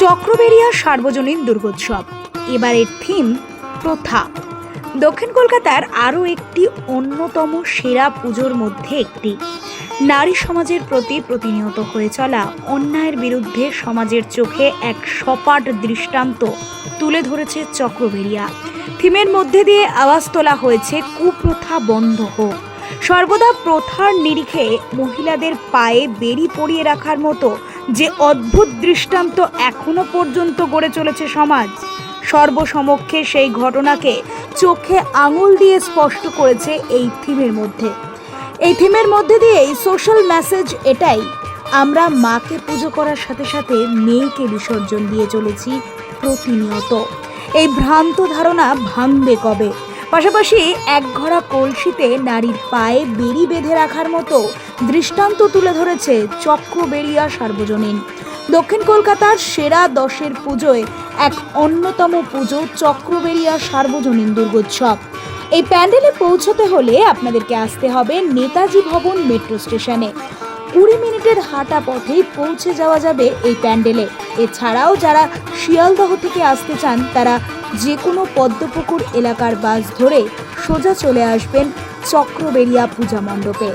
চক্রবেড়িয়া সার্বজনীন দুর্গোৎসব, এবারের থিম প্রথা। দক্ষিণ কলকাতার আরও একটি অন্যতম সেরা পুজোর মধ্যে একটি। নারী সমাজের প্রতি প্রতিনিয়ত হয়ে চলা অন্যায়ের বিরুদ্ধে সমাজের চোখে এক সপাট দৃষ্টান্ত তুলে ধরেছে চক্রবেড়িয়া। থিমের মধ্যে দিয়ে আওয়াজ তোলা হয়েছে কুপ্রথা বন্ধ হোক। সর্বদা প্রথার নিরিখে মহিলাদের পায়ে বেড়ি পরিয়ে রাখার মতো যে অদ্ভুত দৃষ্টান্ত এখনো পর্যন্ত গড়ে চলেছে সমাজ, সর্বসমক্ষে সেই ঘটনাকে চোখে আঙুল দিয়ে স্পষ্ট করেছে এই থিমের মধ্যে। এই থিমের মধ্যে দিয়েই সোশ্যাল মেসেজ এটাই, আমরা মাকে পুজো করার সাথে সাথে মেয়েকে বিসর্জন দিয়ে চলেছি প্রতিনিয়ত। এই ভ্রান্ত ধারণা ভাঙবে কবে? পাশাপাশি একঘরা কলসিতে নারীর পায়ে বেড়ি বেঁধে রাখার মতো দৃষ্টান্ত তুলে ধরেছে চক্রবেড়িয়া সার্বজনীন। দক্ষিণ কলকাতার সেরা 10-এর পুজোয় এক অন্যতম পুজো চক্রবেড়িয়া সার্বজনীন দুর্গোৎসব। এই প্যান্ডেলে পৌঁছতে হলে আপনাদেরকে আসতে হবে নেতাজি ভবন মেট্রো স্টেশনে। 20 মিনিটের হাঁটা পথেই পৌঁছে যাওয়া যাবে এই প্যান্ডেলে। এছাড়াও যারা শিয়ালদহ থেকে আসতে চান তারা যে কোনো পদ্মপুকুর এলাকার বাস ধরে সোজা চলে আসবেন চক্রবেড়িয়া পূজা মণ্ডপে।